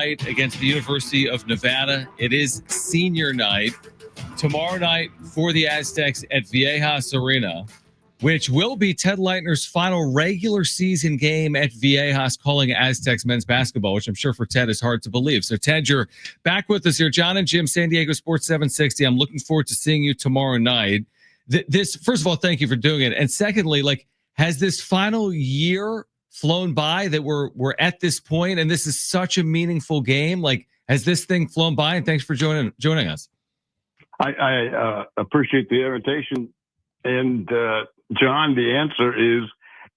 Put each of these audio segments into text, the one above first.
night against the University of Nevada. It is senior night. Tomorrow night for the Aztecs at Viejas Arena, which will be Ted Leitner's final regular season game at Viejas, calling Aztecs men's basketball, which I'm sure for Ted is hard to believe. So, Ted, you're back with us here. Jon and Jim, San Diego Sports 760. I'm looking forward to seeing you tomorrow night. This, first of all, thank you for doing it. And secondly, has this final year flown by that we're at this point, and this is such a meaningful game? Has this thing flown by? And thanks for joining us. I appreciate the invitation. And Jon, the answer is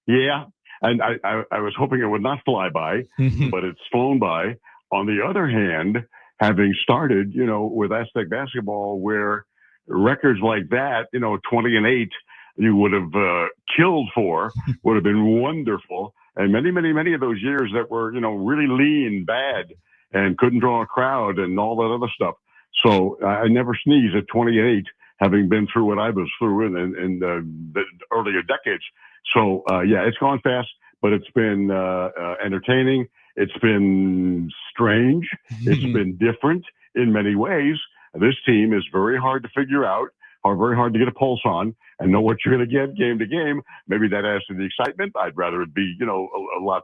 yeah. And I was hoping it would not fly by, but it's flown by. On the other hand, having started, with Aztec basketball, where records like that, 20-8, you would have killed for, would have been wonderful. And many of those years that were, really lean, bad, and couldn't draw a crowd and all that other stuff. So I never sneeze at 28, having been through what I was through in the earlier decades. So, it's gone fast, but it's been entertaining. It's been strange. It's been different in many ways. This team is very hard to figure out, or very hard to get a pulse on and know what you're going to get game to game. Maybe that adds to the excitement. I'd rather it be, a lot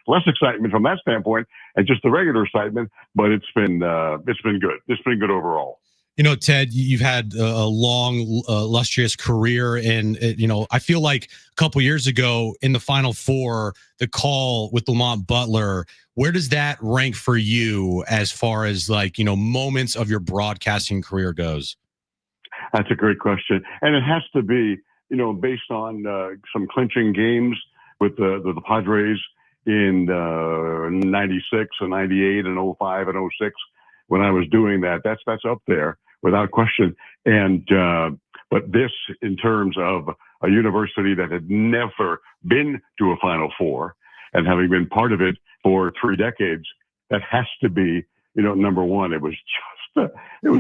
less excitement from that standpoint and just the regular excitement. But it's been good. It's been good overall. Ted, you've had a long, illustrious career, and I feel like a couple years ago in the Final Four, the call with Lamont Butler, where does that rank for you as far as moments of your broadcasting career goes? That's a great question, and it has to be, based on some clinching games with the Padres in '96 and '98 and '05 and '06. When I was doing that, that's up there without question. And but this, in terms of a university that had never been to a Final Four and having been part of it for 3 decades, that has to be, number one. It was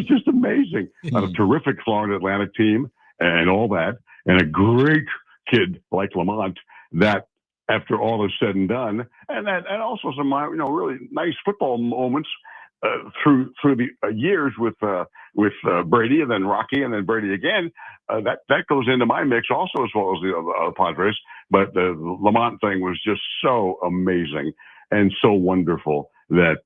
just amazing. A terrific Florida Atlantic team and all that, and a great kid like Lamont that, after all is said and done, and also some really nice football moments through the years with Brady, and then Rocky, and then Brady again. That goes into my mix also, as well as the Padres. But the Lamont thing was just so amazing and so wonderful that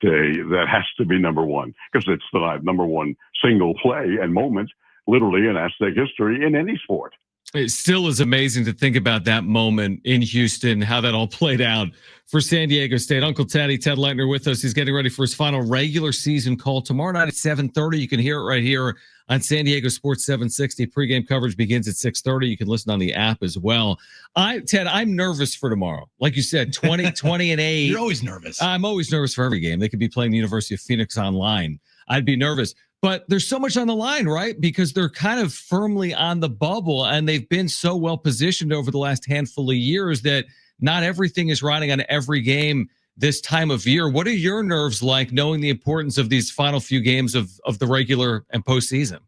has to be number one, because it's the number one single play and moment, literally, in Aztec history in any sport. It still is amazing to think about that moment in Houston, how that all played out for San Diego State. Uncle Teddy, Ted Leitner, with us. He's getting ready for his final regular season call tomorrow night at 7:30. You can hear it right here on San Diego Sports 760. Pregame coverage begins at 6:30. You can listen on the app as well. Ted, I'm nervous for tomorrow. Like you said, 20-8. You're always nervous. I'm always nervous for every game. They could be playing the University of Phoenix online. I'd be nervous. But there's so much on the line, right? Because they're kind of firmly on the bubble, and they've been so well positioned over the last handful of years that not everything is riding on every game this time of year. What are your nerves like, knowing the importance of these final few games of the regular and postseason?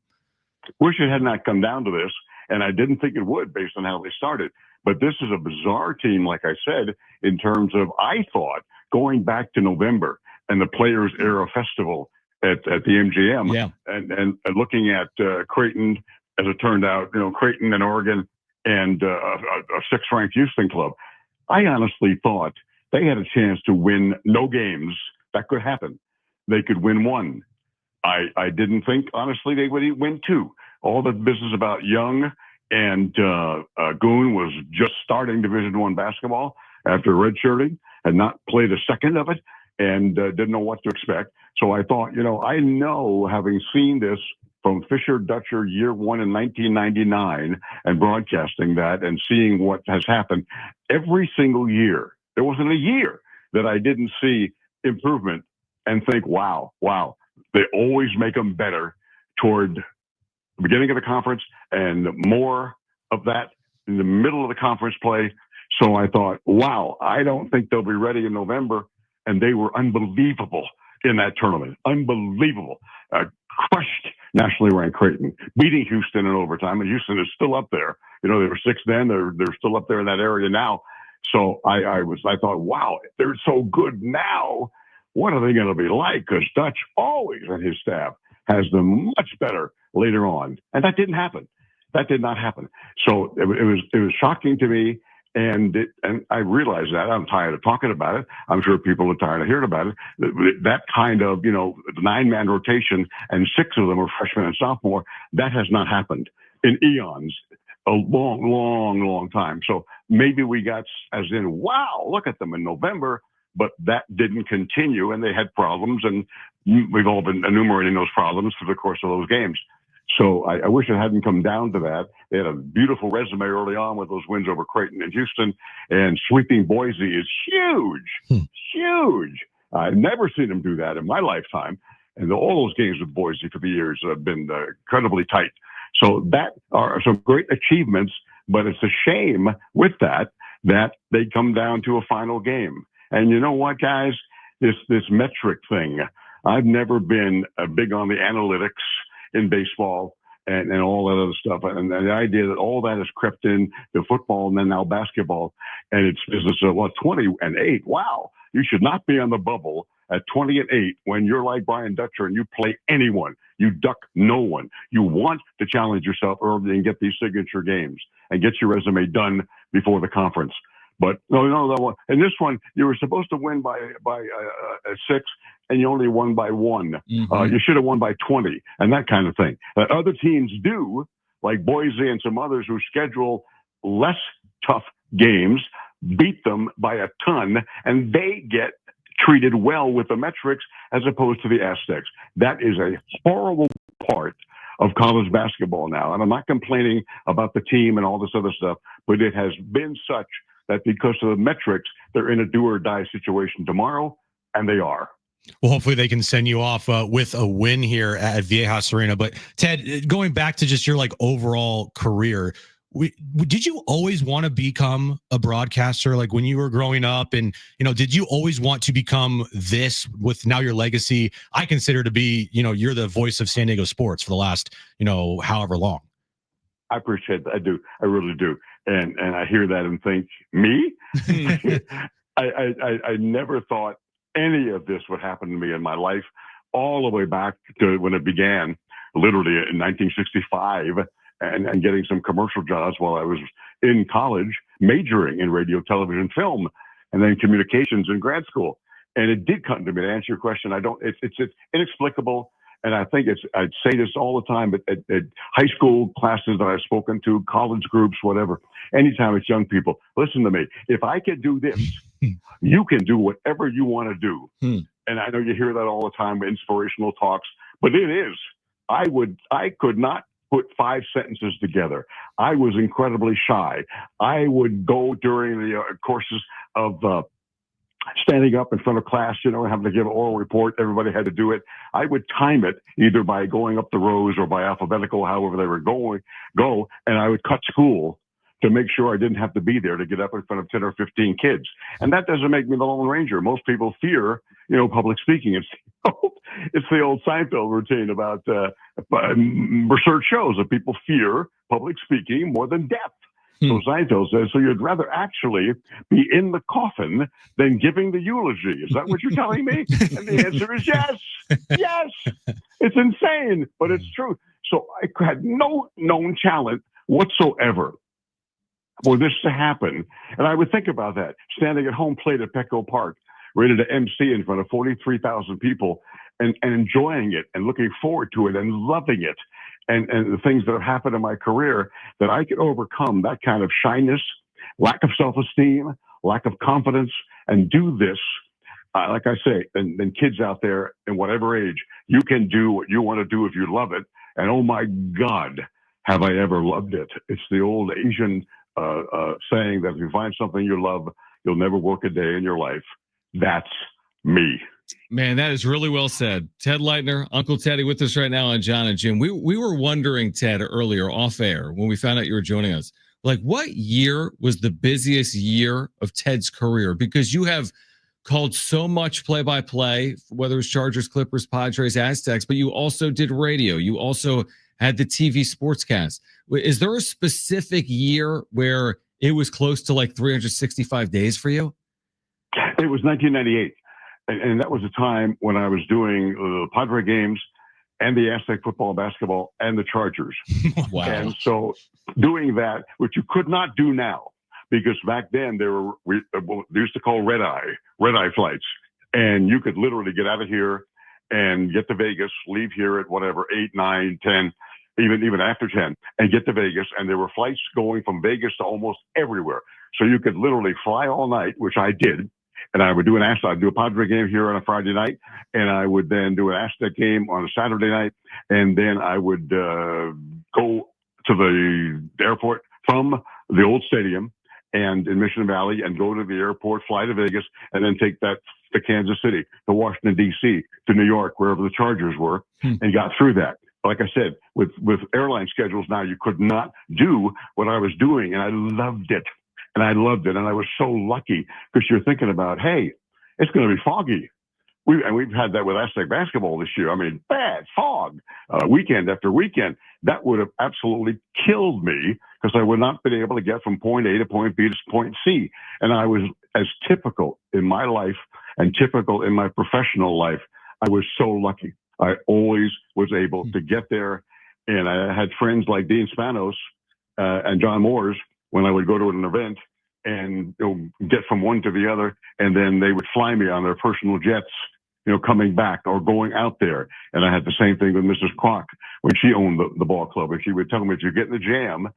Wish it had not come down to this, and I didn't think it would based on how they started. But this is a bizarre team, like I said, in terms of, I thought, going back to November and the Players Era Festival at the MGM, and looking at Creighton, as it turned out, Creighton and Oregon, and a 6th-ranked Houston club. I honestly thought they had a chance to win no games. That could happen. They could win 1. I didn't think, honestly, they would win 2. All the business about Young and Goon was just starting Division I basketball after redshirting, had not played a second of it, and didn't know what to expect. So I thought, I know, having seen this from Fisher Dutcher year 1 in 1999 and broadcasting that and seeing what has happened every single year, there wasn't a year that I didn't see improvement and think, wow, they always make them better toward the beginning of the conference and more of that in the middle of the conference play. So I thought, wow, I don't think they'll be ready in November. And they were unbelievable in that tournament. Unbelievable. Crushed nationally ranked Creighton, beating Houston in overtime. And Houston is still up there. They were 6 then. They're still up there in that area now. So I thought, wow, they're so good now. what are they going to be like? Because Dutch always and his staff has them much better later on. And that didn't happen. That did not happen. So it was shocking to me. And I realize that. I'm tired of talking about it. I'm sure people are tired of hearing about it. That kind of, 9-man rotation and 6 of them are freshmen and sophomore, that has not happened in eons, a long, long, long time. So maybe we got as in, wow, look at them in November, but that didn't continue and they had problems. And we've all been enumerating those problems through the course of those games. So I wish it hadn't come down to that. They had a beautiful resume early on with those wins over Creighton and Houston, and sweeping Boise is huge, huge. I've never seen them do that in my lifetime. And all those games with Boise for the years have been incredibly tight. So that are some great achievements, but it's a shame with that they come down to a final game. And you know what, guys? This metric thing, I've never been big on the analytics in baseball and all that other stuff. And the idea that all that has crept in to football and then now basketball, and it's business of 20-8. Wow. You should not be on the bubble at 20-8 when you're like Brian Dutcher and you play anyone. You duck no one. You want to challenge yourself early and get these signature games and get your resume done before the conference. But no. In this one, you were supposed to win by 6, and you only won by 1. Mm-hmm. You should have won by 20, and that kind of thing. Other teams do, like Boise and some others who schedule less tough games, beat them by a ton, and they get treated well with the metrics as opposed to the Aztecs. That is a horrible part of college basketball now. And I'm not complaining about the team and all this other stuff, but it has been such that because of the metrics, they're in a do or die situation tomorrow, and they are. Well, hopefully they can send you off with a win here at Viejas Arena. But Ted, going back to just your overall career, did you always want to become a broadcaster? Like when you were growing up, and did you always want to become this with now your legacy? I consider to be, you're the voice of San Diego sports for the last, however long. I appreciate that. I do. I really do. And I hear that and think, me? I never thought any of this would happen to me in my life, all the way back to when it began, literally in 1965, and getting some commercial jobs while I was in college, majoring in radio, television, film, and then communications in grad school. And it did come to me. To answer your question, it's inexplicable. And I think I'd say this all the time at high school classes that I've spoken to, college groups, whatever. Anytime it's young people, listen to me. If I can do this, you can do whatever you want to do. And I know you hear that all the time, inspirational talks, but it is. I could not put 5 sentences together. I was incredibly shy. I would go during the courses of standing up in front of class, having to give an oral report. Everybody had to do it. I would time it either by going up the rows or by alphabetical, however they were go, and I would cut school to make sure I didn't have to be there to get up in front of 10 or 15 kids. And that doesn't make me the Lone Ranger. Most people fear, public speaking. It's the old Seinfeld routine about research shows that people fear public speaking more than death. So Seinfeld says, so you'd rather actually be in the coffin than giving the eulogy. Is that what you're telling me? And the answer is yes. Yes. It's insane, but it's true. So I had no known talent whatsoever for this to happen. And I would think about that, standing at home plate at Petco Park, ready to MC in front of 43,000 people and enjoying it and looking forward to it and loving it. And the things that have happened in my career, that I could overcome that kind of shyness, lack of self-esteem, lack of confidence, and do this. Like I say, and kids out there in whatever age, you can do what you want to do if you love it. And oh my God, have I ever loved it. It's the old Asian saying that if you find something you love, you'll never work a day in your life. That's me. Man, that is really well said. Ted Leitner, Uncle Teddy, with us right now on Jon and Jim. We were wondering, Ted, earlier off air when we found out you were joining us, like what year was the busiest year of Ted's career? Because you have called so much play-by-play, whether it's Chargers, Clippers, Padres, Aztecs, but you also did radio. You also had the TV sportscast. Is there a specific year where it was close to like 365 days for you? It was 1998. and that was a time when I was doing the Padre games and the Aztec football and basketball and the Chargers. Wow. And so doing that, which you could not do now, because back then we used to call red eye flights. And you could literally get out of here and get to Vegas, leave here at whatever, 8, 9, 10, even after 10, and get to Vegas. And there were flights going from Vegas to almost everywhere. So you could literally fly all night, which I did. And I would do I'd do a Padre game here on a Friday night, and I would then do an Aztec game on a Saturday night, and then I would go to the airport from the old stadium and in Mission Valley, and go to the airport, fly to Vegas, and then take that to Kansas City, to Washington, D.C., to New York, wherever the Chargers were, and got through that. Like I said, with airline schedules now, you could not do what I was doing, and I loved it. And I loved it. And I was so lucky, because you're thinking about, hey, it's going to be foggy. We've had that with Aztec basketball this year. I mean, bad fog, weekend after weekend. That would have absolutely killed me, because I would not have been able to get from point A to point B to point C. And I was, as typical in my life and typical in my professional life, I was so lucky. I always was able to get there. And I had friends like Dean Spanos and John Moores, when I would go to an event and get from one to the other, and then they would fly me on their personal jets, coming back or going out there. And I had the same thing with Mrs. Kroc when she owned the ball club. And she would tell me, if you get in the jam,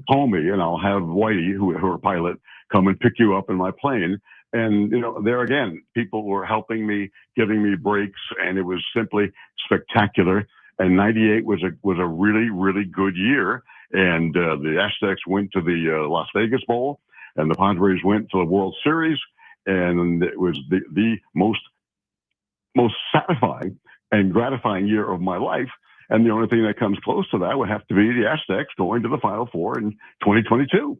call me, and I'll have Whitey, who her pilot, come and pick you up in my plane. And, there again, people were helping me, giving me breaks, and it was simply spectacular. And 98 was a really, really good year. And the Aztecs went to the Las Vegas Bowl, and the Padres went to the World Series. And it was the most satisfying and gratifying year of my life. And the only thing that comes close to that would have to be the Aztecs going to the Final Four in 2022.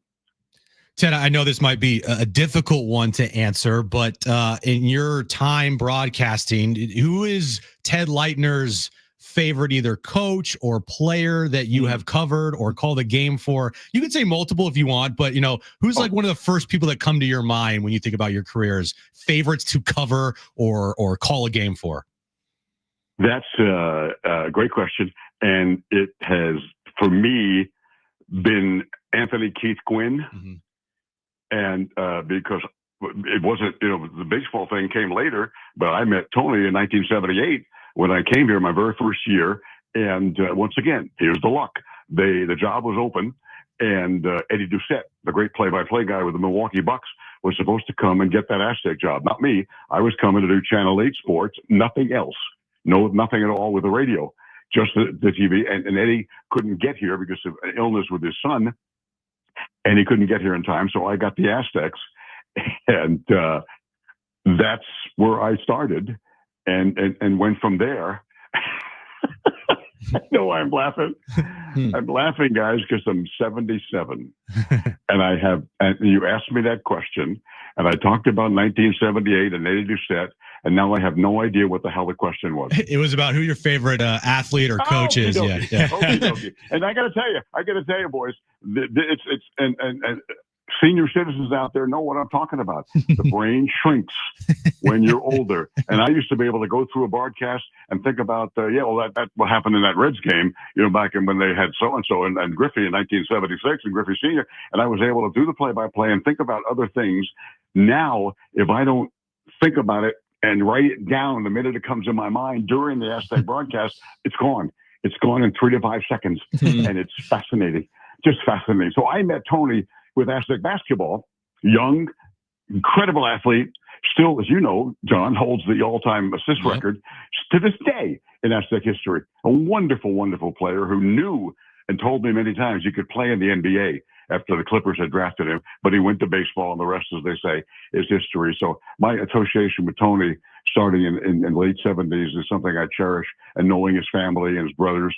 Ted, I know this might be a difficult one to answer, but in your time broadcasting, who is Ted Leitner's favorite either coach or player that you have covered or called a game for? You can say multiple if you want, but who's like one of the first people that come to your mind when you think about your careers, favorites to cover or call a game for? That's a great question. And it has, for me, been Anthony Keith Quinn. Mm-hmm. And because it wasn't, the baseball thing came later, but I met Tony in 1978 when I came here my very first year. And once again, here's the luck. The job was open, and Eddie Doucette, the great play-by-play guy with the Milwaukee Bucks, was supposed to come and get that Aztec job. Not me. I was coming to do Channel 8 sports, nothing else. Nothing at all with the radio, just the TV. And Eddie couldn't get here because of an illness with his son, and he couldn't get here in time. So I got the Aztecs, and that's where I started. And went from there. I know I'm laughing. I'm laughing, guys, because I'm 77. And you asked me that question, and I talked about 1978 and Eddie Doucette, and now I have no idea what the hell the question was. It was about who your favorite athlete or coach is. Yeah. Okay. And I got to tell you, boys, it's senior citizens out there know what I'm talking about. The brain shrinks when you're older. And I used to be able to go through a broadcast and think about, that what happened in that Reds game, back in when they had so-and-so and Griffey in 1976 and Griffey Sr. And I was able to do the play-by-play and think about other things. Now, if I don't think about it and write it down the minute it comes in my mind during the Aztec broadcast, it's gone. It's gone in 3 to 5 seconds. And it's fascinating, just fascinating. So I met Tony with Aztec basketball, young, incredible athlete, still, as you know, John, holds the all-time assist record to this day in Aztec history. A wonderful, wonderful player who knew and told me many times he could play in the NBA after the Clippers had drafted him, but he went to baseball, and the rest, as they say, is history. So my association with Tony starting in the late 70s is something I cherish, and knowing his family and his brothers,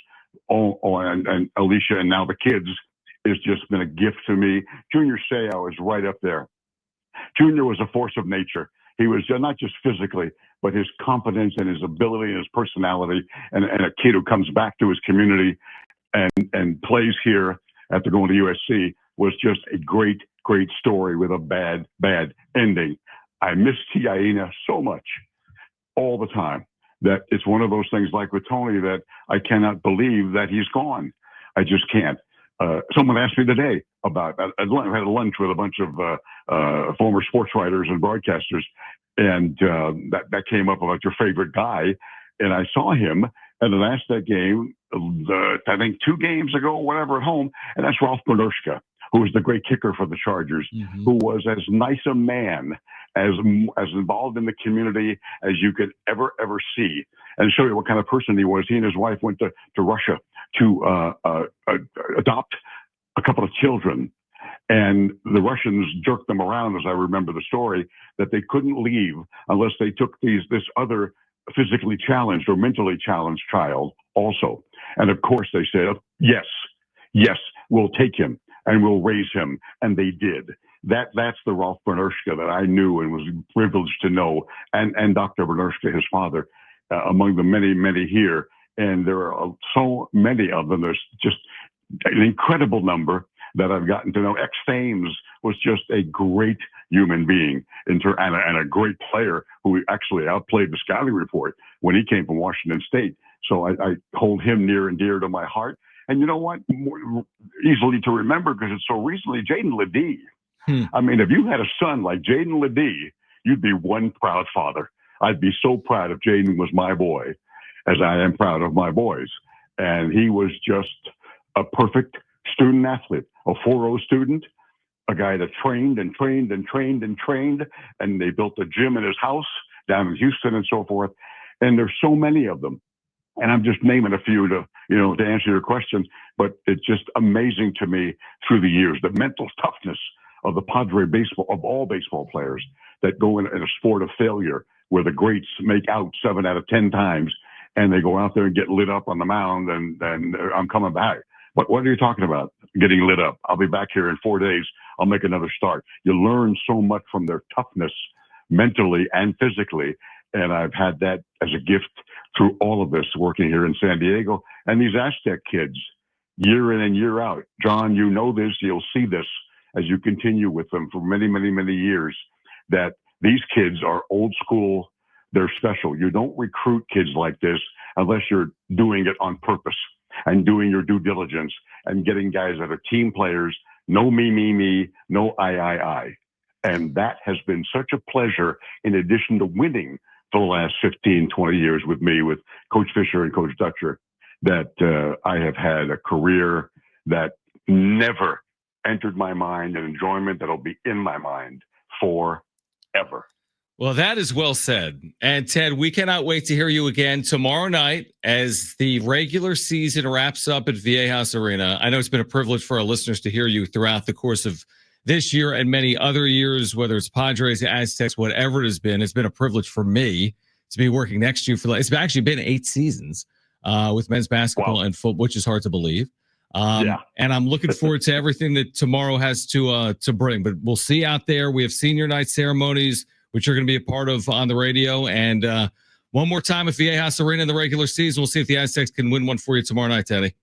and Alicia and now the kids, has just been a gift to me. Junior Seau is right up there. Junior was a force of nature. He was not just physically, but his competence and his ability and his personality, and a kid who comes back to his community and plays here after going to USC was just a great, great story with a bad ending. I miss Tiaina so much all the time that it's one of those things like with Tony that I cannot believe that he's gone. I just can't. Someone asked me today about, I had a lunch with a bunch of former sports writers and broadcasters, and that came up about your favorite guy. And I saw him at an Aztec game, I think 2 games ago, whatever, at home, and that's Ralph Bernershka, who was the great kicker for the Chargers, who was as nice a man, as involved in the community as you could ever see. And to show you what kind of person he was, he and his wife went to Russia to adopt a couple of children. And the Russians jerked them around, as I remember the story, that they couldn't leave unless they took this other physically challenged or mentally challenged child also. And of course they said, yes, we'll take him and we'll raise him. And they did. That's the Ralph Bernershka that I knew and was privileged to know. And Dr. Bernershka, his father, among the many here. And there are so many of them. There's just an incredible number that I've gotten to know. X-Thames was just a great human being and a great player who actually outplayed the scouting report when he came from Washington State. So I hold him near and dear to my heart. And you know what? More easily to remember because it's so recently, Jaden Ledee. I mean, if you had a son like Jaden Ledee, you'd be one proud father. I'd be so proud if Jaden was my boy, as I am proud of my boys. And he was just a perfect student athlete, a 4.0 student, a guy that trained, and they built a gym in his house down in Houston and so forth. And there's so many of them. And I'm just naming a few to answer your question, but it's just amazing to me through the years, the mental toughness of the Padre baseball, of all baseball players that go in a sport of failure where the greats make out 7 out of 10 times and they go out there and get lit up on the mound and I'm coming back. But what are you talking about? Getting lit up. I'll be back here in 4 days. I'll make another start. You learn so much from their toughness mentally and physically. And I've had that as a gift through all of this working here in San Diego and these Aztec kids year in and year out. John, you know this, you'll see this as you continue with them for many years, that these kids are old school. They're special. You don't recruit kids like this unless you're doing it on purpose and doing your due diligence and getting guys that are team players. No me, no I. And that has been such a pleasure in addition to winning for the last 15, 20 years with me, with Coach Fisher and Coach Dutcher, that I have had a career that never entered my mind, an enjoyment that'll be in my mind forever. Well, that is well said. And Ted, we cannot wait to hear you again tomorrow night as the regular season wraps up at Viejas Arena. I know it's been a privilege for our listeners to hear you throughout the course of this year and many other years, whether it's Padres, Aztecs, whatever it has been. It's been a privilege for me to be working next to you it's actually been 8 seasons with men's basketball and football, which is hard to believe. And I'm looking forward to everything that tomorrow has to bring. But we'll see out there. We have senior night ceremonies, which you're going to be a part of on the radio. And one more time at Viejas Arena in the regular season. We'll see if the Aztecs can win one for you tomorrow night, Teddy.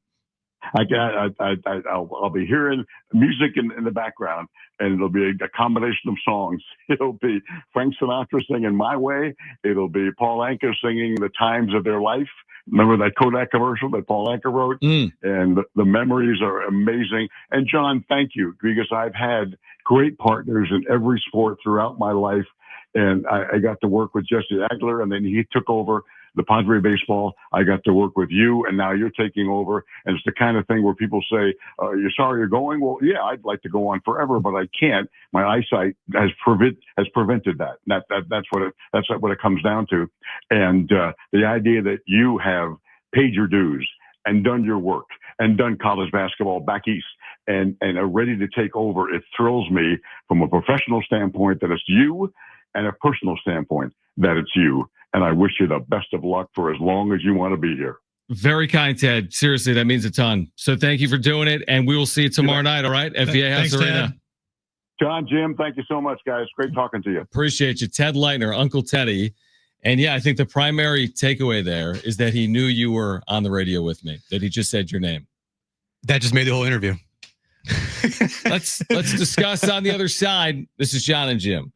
I'll be hearing music in the background, and it'll be a combination of songs. It'll be Frank Sinatra singing My Way. It'll be Paul Anka singing The Times of Their Life. Remember that Kodak commercial that Paul Anka wrote? And the memories are amazing. And John, thank you, because I've had great partners in every sport throughout my life. And I got to work with Jesse Agler, and then he took over the Padre baseball. I got to work with you, and now you're taking over. And it's the kind of thing where people say, you're sorry you're going? Well, yeah, I'd like to go on forever, but I can't. My eyesight has prevented that. That's what it comes down to. And the idea that you have paid your dues and done your work and done college basketball back east and are ready to take over, it thrills me from a professional standpoint that it's you, and a personal standpoint that it's you. And I wish you the best of luck for as long as you want to be here. Very kind, Ted. Seriously, that means a ton. So thank you for doing it. And we will see you tomorrow night, all right? At Viejas Arena. Ted. Jon Jim, thank you so much, guys. Great talking to you. Appreciate you. Ted Leitner, Uncle Teddy. And yeah, I think the primary takeaway there is that he knew you were on the radio with me, that he just said your name. That just made the whole interview. Let's discuss on the other side. This is Jon and Jim.